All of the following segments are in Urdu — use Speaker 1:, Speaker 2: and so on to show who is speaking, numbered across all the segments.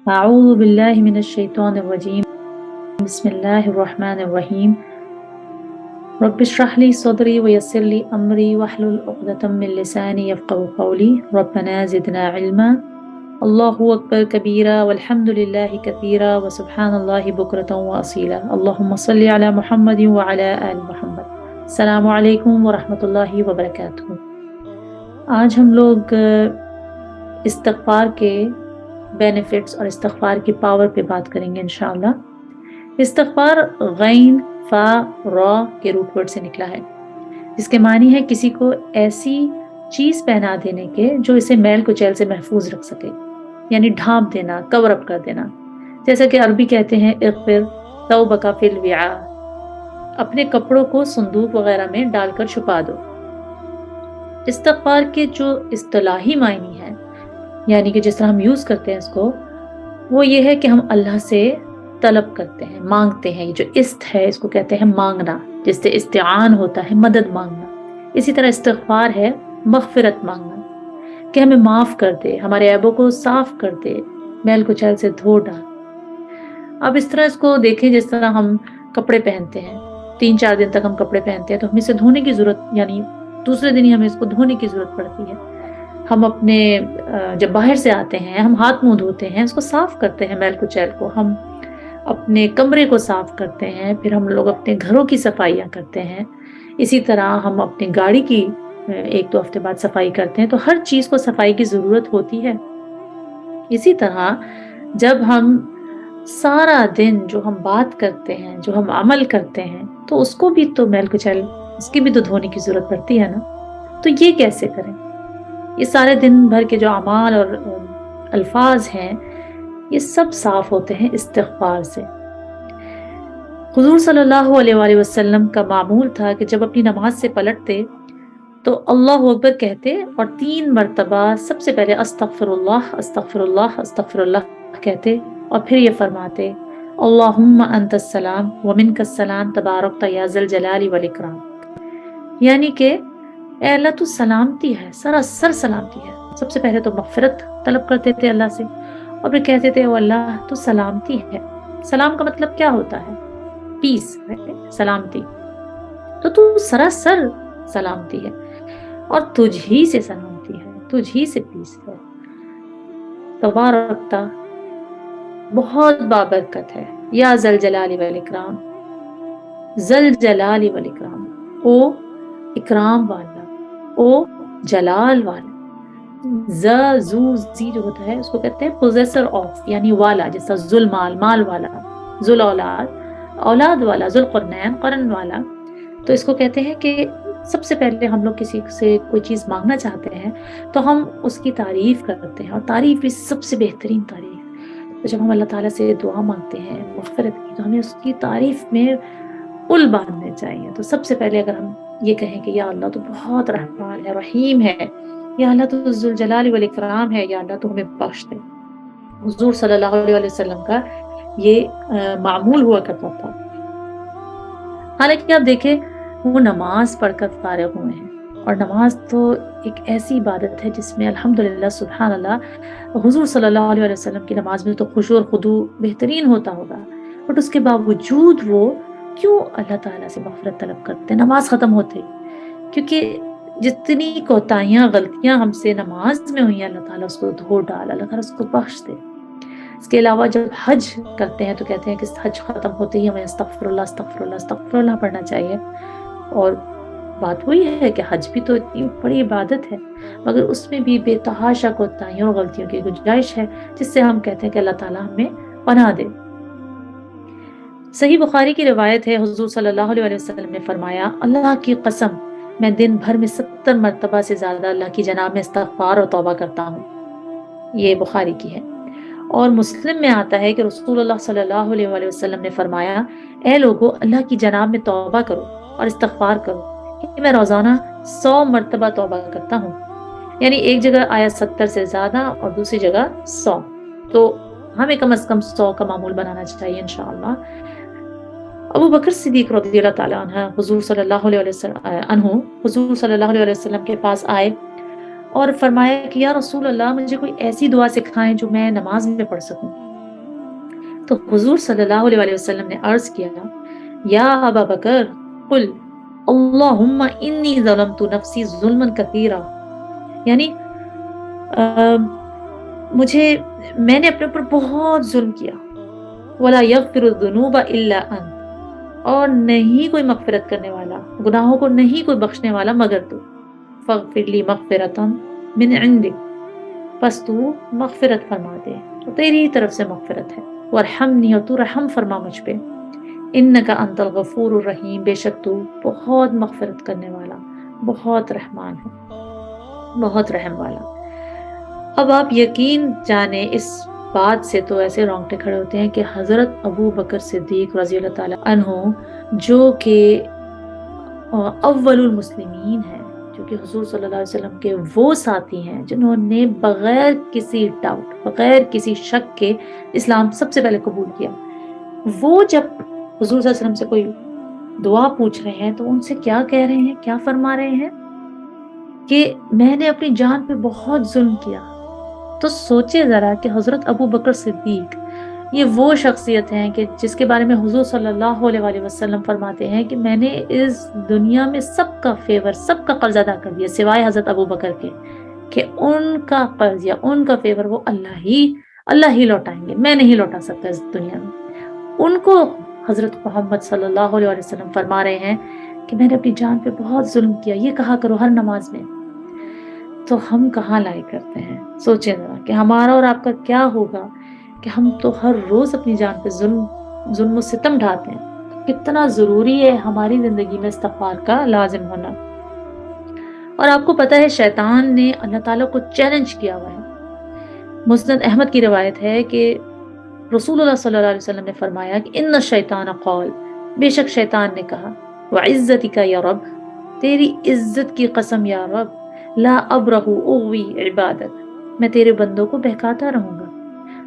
Speaker 1: أعوذ بالله من الشيطان الرجيم بسم الله الرحمن الرحيم رب اشرح لي صدري ويسر لي أمري واحلل عقدة من لساني يفقهوا قولي ربنا زدنا علما الله أكبر كبيرا والحمد لله كثيرا وسبحان الله بكرة وأصيلا اللهم صل على محمد وعلى آل محمد السلام علیکم ورحمۃ اللہ وبرکاتہ۔ آج ہم لوگ استغفار کے بینیفٹس اور استغفار کی پاور پہ بات کریں گے انشاءاللہ۔ استغفار غین فا را کے روٹ ورڈ سے نکلا ہے، جس کے معنی ہے کسی کو ایسی چیز پہنا دینے کے جو اسے میل کچیل سے محفوظ رکھ سکے، یعنی ڈھانپ دینا، کور اپ کر دینا، جیسا کہ عربی کہتے ہیں اغفر ثوبک فی الوعاء، اپنے کپڑوں کو صندوق وغیرہ میں ڈال کر چھپا دو۔ استغفار کے جو اصطلاحی معنی ہے، یعنی کہ جس طرح ہم یوز کرتے ہیں اس کو، وہ یہ ہے کہ ہم اللہ سے طلب کرتے ہیں، مانگتے ہیں۔ یہ جو است ہے اس کو کہتے ہیں مانگنا، جس سے استعان ہوتا ہے، مدد مانگنا۔ اسی طرح استغفار ہے مغفرت مانگنا، کہ ہمیں معاف کر دے، ہمارے عیبوں کو صاف کر دے، میل کچیل سے دھو ڈال۔ اب اس طرح اس کو دیکھیں جس طرح ہم کپڑے پہنتے ہیں، 3-4 دن تک ہم کپڑے پہنتے ہیں تو ہمیں اسے دھونے کی ضرورت، یعنی دوسرے دن ہی ہمیں اس کو دھونے کی ضرورت پڑتی ہے۔ ہم اپنے جب باہر سے آتے ہیں ہم ہاتھ منہ دھوتے ہیں، اس کو صاف کرتے ہیں میل کچیل کو، ہم اپنے کمرے کو صاف کرتے ہیں، پھر ہم لوگ اپنے گھروں کی صفائیاں کرتے ہیں، اسی طرح ہم اپنی گاڑی کی 1-2 ہفتے بعد صفائی کرتے ہیں۔ تو ہر چیز کو صفائی کی ضرورت ہوتی ہے۔ اسی طرح جب ہم سارا دن جو ہم بات کرتے ہیں، جو ہم عمل کرتے ہیں، تو اس کو بھی تو میل کچیل، اس کی بھی تو دھونے کی ضرورت پڑتی ہے نا۔ تو یہ کیسے کریں؟ یہ سارے دن بھر کے جو اعمال اور الفاظ ہیں یہ سب صاف ہوتے ہیں استغفار سے۔ حضور صلی اللہ علیہ وآلہ وسلم کا معمول تھا کہ جب اپنی نماز سے پلٹتے تو اللہ اکبر کہتے اور 3 مرتبہ سب سے پہلے استغفر اللہ استغفر اللہ استغفر اللہ کہتے، اور پھر یہ فرماتے اللہم انت السلام ومنک السلام تبارکت یا ذا الجلال والاکرام، یعنی کہ اے اللہ تو سلامتی ہے، سراسر سلامتی ہے۔ سب سے پہلے تو مغفرت طلب کرتے تھے اللہ سے، اور پھر کہتے تھے او اللہ تو سلامتی ہے۔ سلام کا مطلب کیا ہوتا ہے؟ پیس، سلامتی۔ تو سراسر سلامتی ہے اور تجھ ہی سے سلامتی ہے، تجھ ہی سے پیس ہے۔ تبارکتا بہت بابرکت ہے، یا ذل جلال والاکرام، ذل جلال والاکرام، او اکرام والا، او جلال والا۔ زی جو ہوتا ہے اس کو کہتے ہیں possessor of، یعنی والا، جیسا ذل مال، مال والا، ذل اولاد، اولاد والا، ذل قرنین، قرن والا۔ تو اس کو کہتے ہیں کہ سب سے پہلے ہم لوگ کسی سے کوئی چیز مانگنا چاہتے ہیں تو ہم اس کی تعریف کرتے ہیں، اور تعریف بھی سب سے بہترین تعریف۔ تو جب ہم اللہ تعالیٰ سے دعا مانگتے ہیں مغفرت کی، تو ہمیں اس کی تعریف میں پل باندھنے چاہیے۔ تو سب سے پہلے اگر ہم یہ کہیں کہ یا اللہ تو بہت رحمان ہے، رحیم ہے، یا اللہ تو ذوالجلال والاکرام ہے، یا اللہ تو ہمیں بخش دے۔ حضور صلی اللہ علیہ وسلم کا یہ معمول ہوا کرتا تھا۔ حالانکہ آپ دیکھیں وہ نماز پڑھ کر فارغ ہوئے ہیں، اور نماز تو ایک ایسی عبادت ہے جس میں الحمدللہ سبحان اللہ، حضور صلی اللہ علیہ وسلم کی نماز میں تو خشوع اور خضوع بہترین ہوتا ہوگا، بٹ اس کے باوجود وہ کیوں اللہ تعالیٰ سے مغفرت طلب کرتے ہیں نماز ختم ہوتے؟ کیونکہ جتنی کوتاہیاں، غلطیاں ہم سے نماز میں ہوئی ہیں، اللہ تعالیٰ اس کو دھو ڈال، اللہ تعالیٰ اس کو بخش دے۔ اس کے علاوہ جب حج کرتے ہیں تو کہتے ہیں کہ حج ختم ہوتے ہی ہمیں استغفر اللہ استغفر اللہ استغفر اللہ پڑھنا چاہیے۔ اور بات وہی ہے کہ حج بھی تو اتنی بڑی عبادت ہے، مگر اس میں بھی بے تحاشا کوتاہیوں اور غلطیوں کی گنجائش ہے، جس سے ہم کہتے ہیں کہ اللہ تعالیٰ ہمیں پناہ دے۔ صحیح بخاری کی روایت ہے، حضور صلی اللہ علیہ وسلم نے فرمایا اللہ کی قسم میں دن بھر میں 70 مرتبہ سے زیادہ اللہ کی جناب میں استغفار اور توبہ کرتا ہوں۔ یہ بخاری کی ہے۔ اور مسلم میں آتا ہے کہ رسول اللہ صلی اللہ علیہ وآلہ وسلم نے فرمایا اے لوگو اللہ کی جناب میں توبہ کرو اور استغفار کرو کہ میں روزانہ 100 مرتبہ توبہ کرتا ہوں، یعنی ایک جگہ آیا 70 سے زیادہ اور دوسری جگہ 100، تو ہمیں کم از کم 100 کا معمول بنانا چاہیے انشاءاللہ۔ ابو بکر صدیق رضی اللہ تعالیٰ عنہ حضور صلی اللہ علیہ وسلم کے پاس آئے اور فرمایا کہ یا رسول اللہ مجھے کوئی ایسی دعا سکھائیں جو میں نماز میں پڑھ سکوں۔ تو حضور صلی اللہ علیہ وسلم نے عرض کیا، یا ابا بکر قل اللہم انی ظلمت نفسی ظلما کثیرا، یعنی میں نے اپنے اوپر بہت ظلم کیا، ولا یغفر الذنوب الا انت، اور نہیں کوئی مغفرت کرنے والا، گناہوں کو نہیں کوئی بخشنے والا مگر تو، فاغفر لی مغفرتا من عندک، پس تو مغفرت فرما دے، تو تیری ہی طرف سے مغفرت ہے، وارحمنی، اور تو رحم فرما مجھ پہ، انک انت الغفور الرحیم، بے شک تو بہت مغفرت کرنے والا، بہت رحمان ہے، بہت رحم والا۔ اب آپ یقین جانے اس بات سے تو ایسے رونگٹے کھڑے ہوتے ہیں کہ حضرت ابو بکر صدیق رضی اللہ تعالی عنہ، جو کہ اول المسلمین ہیں، جو کہ حضور صلی اللہ علیہ وسلم کے وہ ساتھی ہیں جنہوں نے بغیر کسی ڈاؤٹ، بغیر کسی شک کے اسلام سب سے پہلے قبول کیا، وہ جب حضور صلی اللہ علیہ وسلم سے کوئی دعا پوچھ رہے ہیں تو ان سے کیا کہہ رہے ہیں، کیا فرما رہے ہیں کہ میں نے اپنی جان پہ بہت ظلم کیا۔ تو سوچے ذرا کہ حضرت ابو بکر صدیق یہ وہ شخصیت ہیں کہ جس کے بارے میں حضور صلی اللہ علیہ وسلم فرماتے ہیں کہ میں نے اس دنیا میں سب کا فیور، سب کا قرض ادا کر دیا سوائے حضرت ابو بکر کے، کہ ان کا قرض یا ان کا فیور وہ اللہ ہی لوٹائیں گے، میں نہیں لوٹا سکتا اس دنیا میں۔ ان کو حضرت محمد صلی اللہ علیہ وسلم فرما رہے ہیں کہ میں نے اپنی جان پہ بہت ظلم کیا، یہ کہا کرو ہر نماز میں۔ تو ہم کہاں لائے کرتے ہیں؟ سوچیں ذرا کہ ہمارا اور آپ کا کیا ہوگا کہ ہم تو ہر روز اپنی جان پہ ظلم و ستم ڈھاتے ہیں۔ کتنا ضروری ہے ہماری زندگی میں استغفار کا لازم ہونا۔ اور آپ کو پتہ ہے شیطان نے اللہ تعالیٰ کو چیلنج کیا ہوا ہے۔ مسند احمد کی روایت ہے کہ رسول اللہ صلی اللہ علیہ وسلم نے فرمایا کہ ان الشیطان قال، بے شک شیطان نے کہا، وعزتک یا رب، تیری عزت کی قسم یا رب، لا ابرح اغوی عبادک، میں تیرے بندوں کو بہکاتا رہوں گا،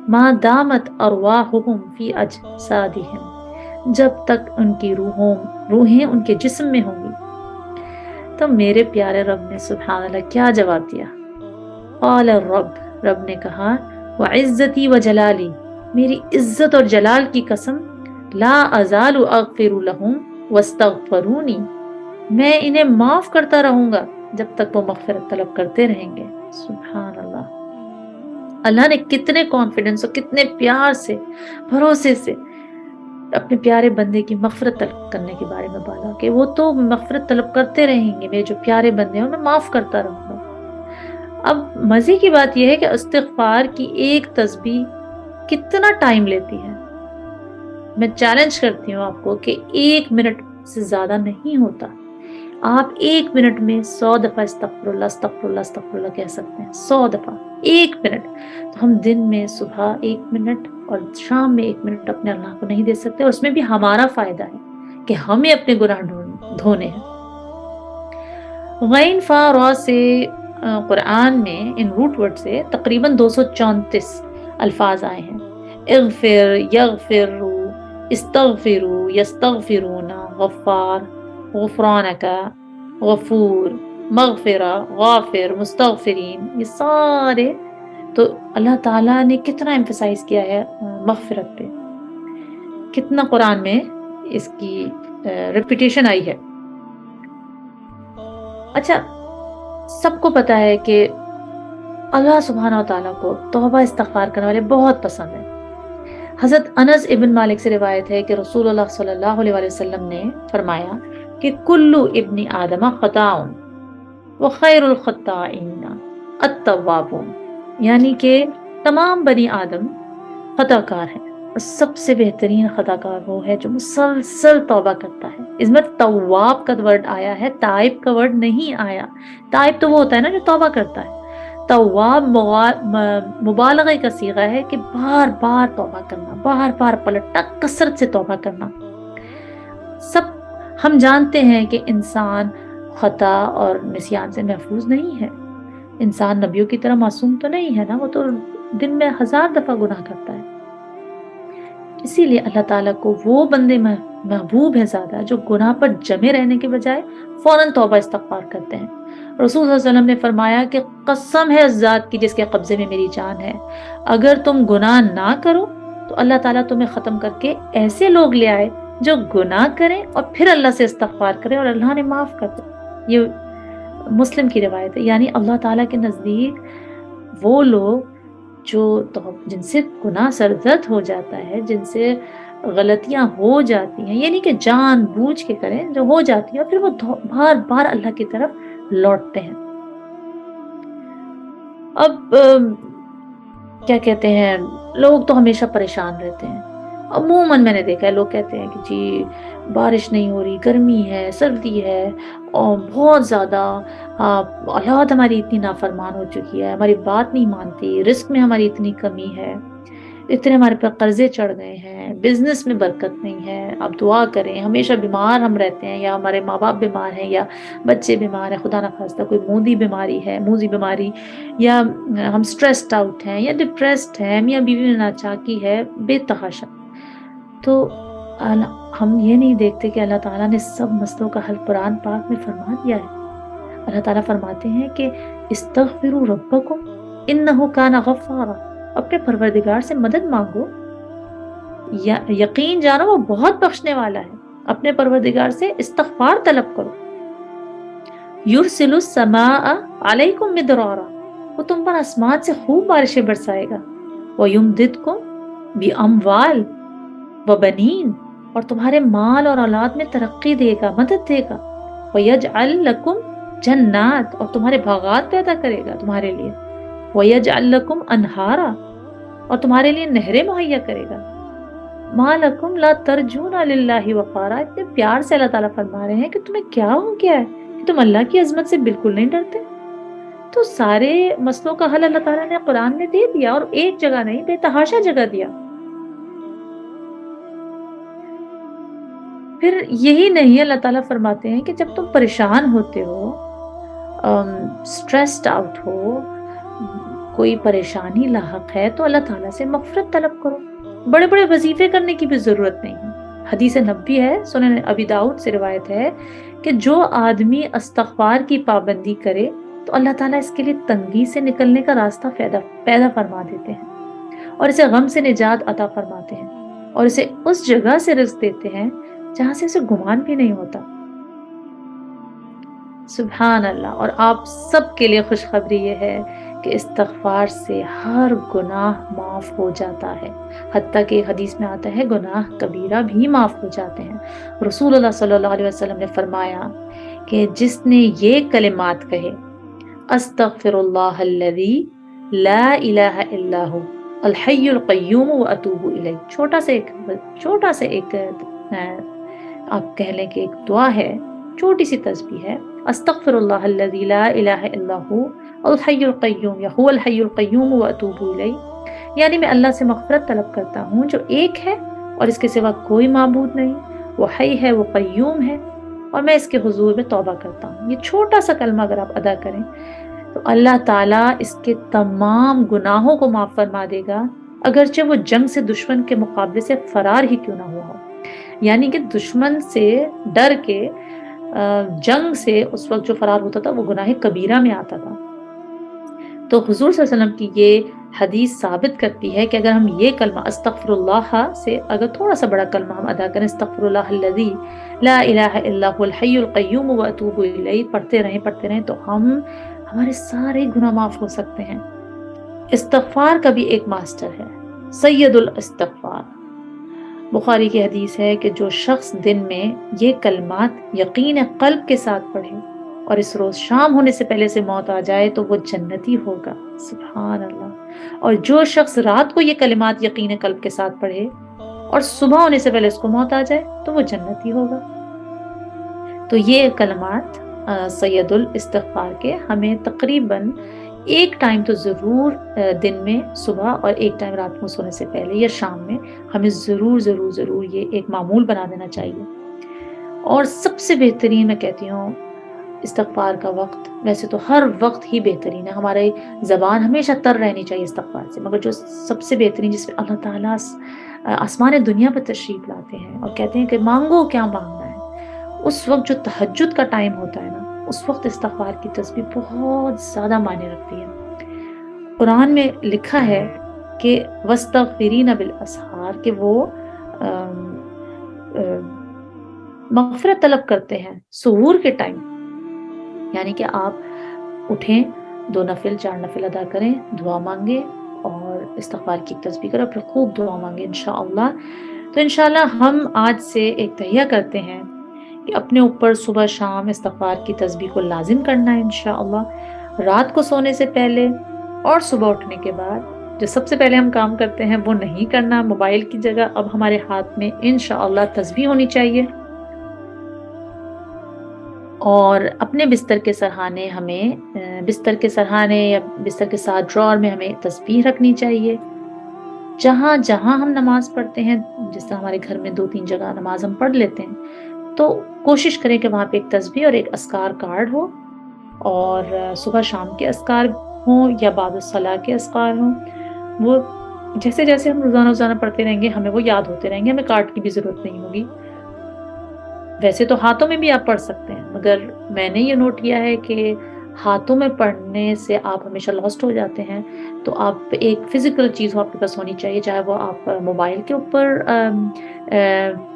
Speaker 1: ما دامت ارواحهم فی اجسادہم، جب تک ان کی روحیں ان کے جسم میں ہوں گی۔ تو میرے پیارے رب نے سبحان اللہ کیا جواب دیا؟ قال الرب، رب نے کہا، وعزتی وجلالی، میری عزت اور جلال کی قسم، لا ازال اغفر لہم واستغفرونی، میں انہیں معاف کرتا رہوں گا جب تک وہ مغفرت طلب کرتے رہیں گے۔ سبحان اللہ، اللہ نے کتنے کانفیڈنس اور کتنے پیار سے، بھروسے سے اپنے پیارے بندے کی مغفرت طلب کرنے کے بارے میں بولا کہ وہ تو مغفرت طلب کرتے رہیں گے، میرے جو پیارے بندے ہیں انہیں معاف کرتا رہوں گا۔ اب مزے کی بات یہ ہے کہ استغفار کی ایک تسبیح کتنا ٹائم لیتی ہے۔ میں چیلنج کرتی ہوں آپ کو کہ 1 منٹ سے زیادہ نہیں ہوتا۔ آپ 1 منٹ میں 100 دفعہ استغفر اللہ استغفر اللہ استغفر اللہ کہہ سکتے ہیں، 100 دفعہ 1 منٹ۔ تو ہم دن میں صبح 1 منٹ اور شام میں 1 منٹ اپنے اللہ کو نہیں دے سکتے، اور اس میں بھی ہمارا فائدہ ہے کہ ہمیں اپنے گناہ دھونے ہیں۔ غین فا را سے قرآن میں ان روٹ ورڈ سے تقریباً 234 الفاظ آئے ہیں۔ اغفر، یغفر، استغفروا، یستغفرون، غفار، غفرانک، غفور، مغفرہ، غافر، مستغفرین، یہ سارے تو اللہ تعالیٰ نے کتنا ایمفسائز کیا ہے مغفرت پہ، کتنا قرآن میں اس کی ریپیٹیشن آئی ہے۔ اچھا، سب کو پتا ہے کہ اللہ سبحانہ و تعالیٰ کو توبہ استغفار کرنے والے بہت پسند ہیں۔ حضرت انس ابن مالک سے روایت ہے کہ رسول اللہ صلی اللہ علیہ وسلم نے فرمایا کہ کل ابن آدم خطاء وخیر الخطائین التوابون، یعنی کہ تمام بنی آدم خطا کار ہیں، اور سب سے بہترین خطا کار وہ ہے جو مسلسل توبہ کرتا ہے۔ اس میں تواب کا ورڈ آیا ہے، تائب کا ورڈ نہیں آیا۔ تائب تو وہ ہوتا ہے نا جو توبہ کرتا ہے، تواب مبالغہ کا صیغہ ہے کہ بار بار توبہ کرنا، بار بار پلٹنا، کثرت سے توبہ کرنا۔ سب ہم جانتے ہیں کہ انسان خطا اور نسیان سے محفوظ نہیں ہے، انسان نبیوں کی طرح معصوم تو نہیں ہے نا، وہ تو دن میں 1000 دفعہ گناہ کرتا ہے۔ اسی لیے اللہ تعالیٰ کو وہ بندے محبوب ہیں زیادہ جو گناہ پر جمے رہنے کے بجائے فوراً توبہ استغفار کرتے ہیں۔ رسول صلی اللہ علیہ وسلم نے فرمایا کہ قسم ہے اس ذات کی جس کے قبضے میں میری جان ہے، اگر تم گناہ نہ کرو تو اللہ تعالیٰ تمہیں ختم کر کے ایسے لوگ لے آئے جو گناہ کریں اور پھر اللہ سے استغفار کریں اور اللہ نے معاف کر دے. یہ مسلم کی روایت ہے. یعنی اللہ تعالیٰ کے نزدیک وہ لوگ جن سے گناہ سرزد ہو جاتا ہے، جن سے غلطیاں ہو جاتی ہیں، یہ نہیں کہ جان بوجھ کے کریں، جو ہو جاتی ہیں اور پھر وہ بار بار اللہ کی طرف لوٹتے ہیں. اب کیا کہتے ہیں، لوگ تو ہمیشہ پریشان رہتے ہیں. عموماً میں نے دیکھا ہے لوگ کہتے ہیں کہ جی بارش نہیں ہو رہی، گرمی ہے، سردی ہے، اور بہت زیادہ اولاد ہماری اتنی نافرمان ہو چکی ہے، ہماری بات نہیں مانتی، رزق میں ہماری اتنی کمی ہے، اتنے ہمارے پر قرضے چڑھ گئے ہیں، بزنس میں برکت نہیں ہے، آپ دعا کریں. ہمیشہ بیمار ہم رہتے ہیں، یا ہمارے ماں باپ بیمار ہیں، یا بچے بیمار ہیں، خدا نخواستہ کوئی موذی بیماری، یا ہم سٹریسڈ آؤٹ ہیں، یا ڈپریسڈ ہیں، میاں بیوی میں ناچاکی ہے، بے تحاشا. تو ہم یہ نہیں دیکھتے کہ اللہ تعالیٰ نے سب مسئلوں کا حل قرآن پاک میں فرما دیا ہے. اللہ تعالیٰ فرماتے ہیں کہ استغفروا ربکم انہ کان غفارا، اپنے پروردگار سے مدد مانگو، یقین جانو وہ بہت بخشنے والا ہے. اپنے پروردگار سے استغفار طلب کرو. یرسل السماء علیکم مدرارا، وہ تم پر آسمان سے خوب بارشیں برسائے گا. وَيُمْدِدْكُمْ بِأَمْوَالٍ وَبَنِينَ، اور تمہارے مال اور اولاد میں ترقی دے گا، مدد دے گا. وَيَجْعَلْ لَكُمْ جَنَّاتٍ، اور تمہارے باغات پیدا کرے گا تمہارے لیے. وَيَجْعَلْ لَكُمْ أَنْهَارًا، اور تمہارے لیے نہریں مہیا کرے گا. مَا لَكُمْ لَا تَرْجُونَ لِلَّهِ وَقَارًا، اتنے پیار سے اللہ تعالیٰ فرما رہے ہیں کہ تمہیں کیا ہو گیا ہے کہ تم اللہ کی عظمت سے بالکل نہیں ڈرتے. تو سارے مسئلوں کا حل اللہ تعالیٰ نے قرآن میں دے دیا، اور ایک جگہ نہیں، بے تحاشا جگہ دیا. پھر یہی نہیں، اللہ تعالیٰ فرماتے ہیں کہ جب تم پریشان ہوتے ہو، سٹریسڈ آؤٹ ہو، کوئی پریشانی لاحق ہے، تو اللہ تعالیٰ سے مغفرت طلب کرو. بڑے بڑے وظیفے کرنے کی بھی ضرورت نہیں ہے. حدیث نبوی ہے، سنن ابی داؤد سے روایت ہے کہ جو آدمی استغفار کی پابندی کرے تو اللہ تعالیٰ اس کے لیے تنگی سے نکلنے کا راستہ پیدا فرما دیتے ہیں، اور اسے غم سے نجات عطا فرماتے ہیں، اور اسے اس جگہ سے رزق دیتے ہیں جہاں سے اسے گمان بھی نہیں ہوتا. سبحان اللہ. اور آپ سب کے لیے خوشخبری یہ ہے کہ استغفار سے ہر گناہ معاف ہو جاتا ہے، حتیٰ کہ حدیث میں آتا ہے گناہ کبیرہ بھی معاف ہو جاتے ہیں. رسول اللہ صلی اللہ علیہ وسلم نے فرمایا کہ جس نے یہ کلمات کہے، استغفر اللہ الذی لا الہ الا ہو الحی القیوم واتوب الیہ، چھوٹا سا ایک آپ کہہ لیں کہ ایک دعا ہے، چھوٹی سی تسبیح ہے، استغفر اللہ الذی لا الہ الا ہو الحی القیوم، یا هو الحی القیوم واتوب الیہ. یعنی میں اللہ سے مغفرت طلب کرتا ہوں جو ایک ہے اور اس کے سوا کوئی معبود نہیں، وہ حی ہے، وہ قیوم ہے، اور میں اس کے حضور میں توبہ کرتا ہوں. یہ چھوٹا سا کلمہ اگر آپ ادا کریں تو اللہ تعالیٰ اس کے تمام گناہوں کو معاف فرما دے گا، اگرچہ وہ جنگ سے دشمن کے مقابلے سے فرار ہی کیوں نہ ہوا ہو. یعنی کہ دشمن سے ڈر کے جنگ سے اس وقت جو فرار ہوتا تھا وہ گناہ کبیرہ میں آتا تھا. تو حضور صلی اللہ علیہ وسلم کی یہ حدیث ثابت کرتی ہے کہ اگر ہم یہ کلمہ استغفر اللہ سے اگر تھوڑا سا بڑا کلمہ ہم ادا کریں، استغفر اللہ الذی لا الہ الا هو الحی القیوم واتوب الیہ، پڑھتے رہیں تو ہمارے سارے گناہ معاف ہو سکتے ہیں. استغفار کا بھی ایک ماسٹر ہے، سید الاستغفار. بخاری کی حدیث ہے کہ جو شخص دن میں یہ کلمات یقین قلب کے ساتھ پڑھے اور اس روز شام ہونے سے پہلے سے موت آ جائے تو وہ جنتی ہوگا. سبحان اللہ. اور جو شخص رات کو یہ کلمات یقین قلب کے ساتھ پڑھے اور صبح ہونے سے پہلے اس کو موت آ جائے تو وہ جنتی ہوگا. تو یہ کلمات سید الاستغفار کے ہمیں تقریباً ایک ٹائم تو ضرور دن میں صبح اور ایک ٹائم رات کو سونے سے پہلے یا شام میں ہمیں ضرور یہ ایک معمول بنا دینا چاہیے. اور سب سے بہترین میں کہتی ہوں استغفار کا وقت، ویسے تو ہر وقت ہی بہترین ہے، ہمارے زبان ہمیشہ تر رہنی چاہیے استغفار سے، مگر جو سب سے بہترین جس میں اللہ تعالیٰ آسمان دنیا پر تشریف لاتے ہیں اور کہتے ہیں کہ مانگو کیا مانگنا ہے، اس وقت جو تہجد کا ٹائم ہوتا ہے نا، اس وقت استغفار کی تسبیح بہت زیادہ معنی رکھتی ہے. قرآن میں لکھا ہے کہ وَاسْتَغْفِرِينَ بِالْأَسْحَارِ، کہ وہ مغفرت طلب کرتے ہیں سحور کے ٹائم. یعنی کہ آپ اٹھیں، 2 نفل 4 نفل ادا کریں، دعا مانگیں اور استغفار کی تسبیح کریں، پھر خوب دعا مانگیں انشاءاللہ. تو انشاءاللہ ہم آج سے ایک تہیہ کرتے ہیں کہ اپنے اوپر صبح شام استغفار کی تسبیح کو لازم کرنا ہے انشاءاللہ، رات کو سونے سے پہلے اور صبح اٹھنے کے بعد. جو سب سے پہلے ہم کام کرتے ہیں وہ نہیں کرنا. موبائل کی جگہ اب ہمارے ہاتھ میں انشاءاللہ تسبیح ہونی چاہیے، اور اپنے بستر کے سرہانے یا بستر کے ساتھ ڈرار میں ہمیں تسبیح رکھنی چاہیے. جہاں جہاں ہم نماز پڑھتے ہیں، جس طرح ہمارے گھر میں 2-3 جگہ نماز ہم پڑھ لیتے ہیں، تو کوشش کریں کہ وہاں پہ ایک تسبیح اور ایک اذکار کارڈ ہو، اور صبح شام کے اذکار ہوں یا بعد الصلاح کے اذکار ہوں. وہ جیسے جیسے ہم روزانہ پڑھتے رہیں گے ہمیں وہ یاد ہوتے رہیں گے، ہمیں کارڈ کی بھی ضرورت نہیں ہوگی. ویسے تو ہاتھوں میں بھی آپ پڑھ سکتے ہیں، مگر میں نے یہ نوٹ کیا ہے کہ ہاتھوں میں پڑھنے سے آپ ہمیشہ لاسٹ ہو جاتے ہیں. تو آپ ایک فزیکل چیز آپ کے پاس ہونی چاہیے، چاہے وہ آپ موبائل کے اوپر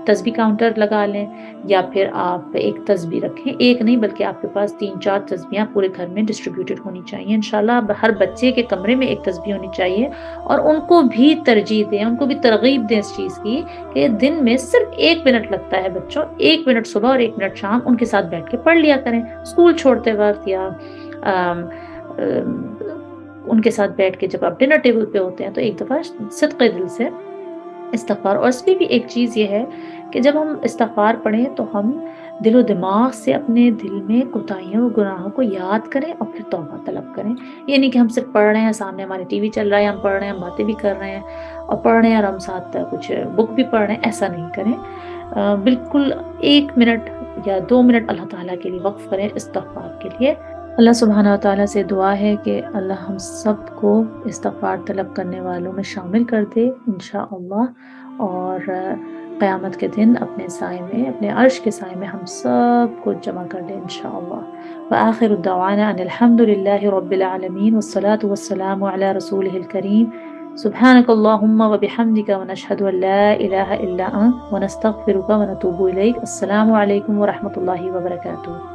Speaker 1: تسبیح کاؤنٹر لگا لیں، یا پھر آپ ایک تسبیح رکھیں. ایک نہیں بلکہ آپ کے پاس 3-4 تسبیحاں پورے گھر میں ڈسٹریبیوٹڈ ہونی چاہیے انشاءاللہ. ہر بچے کے کمرے میں ایک تسبیح ہونی چاہیے، اور ان کو بھی ترجیح دیں، ان کو بھی ترغیب دیں اس چیز کی کہ دن میں صرف 1 منٹ لگتا ہے بچوں، 1 منٹ صبح اور 1 منٹ شام ان کے ساتھ بیٹھ کے پڑھ لیا کریں. اسکول چھوڑتے وقت یا ان کے ساتھ بیٹھ کے جب آپ ڈنر ٹیبل پہ ہوتے ہیں تو ایک دفعہ صدقے دل سے استغفار. اور اس میں بھی ایک چیز یہ ہے کہ جب ہم استغفار پڑھیں تو ہم دل و دماغ سے اپنے دل میں کوتاہیوں اور گناہوں کو یاد کریں اور پھر توبہ طلب کریں. یہ نہیں کہ ہم صرف پڑھ رہے ہیں، سامنے ہمارے ٹی وی چل رہا ہے، ہم پڑھ رہے ہیں، ہم باتیں بھی کر رہے ہیں اور پڑھ رہے ہیں اور ہم ساتھ کچھ بک بھی پڑھ رہے ہیں. ایسا نہیں کریں. بالکل 1 منٹ یا 2 منٹ اللہ تعالیٰ کے لیے وقف کریں استغفار کے لیے. اللہ سبحانہ و تعالیٰ سے دعا ہے کہ اللہ ہم سب کو استغفار طلب کرنے والوں میں شامل کر دے انشاءاللہ، اور قیامت کے دن اپنے سائے میں، اپنے عرش کے سائے میں ہم سب کو جمع کر لے انشاءاللہ. وآخر الدعوانا ان الحمد للہ رب العالمین والصلاة والسلام علی رسولہ الکریم. سبحانک اللہم وبحمدک ونشہد ان لا الہ الا انت ونستغفرک ونتوب الیک. السلام علیکم ورحمۃ اللہ وبرکاتہ.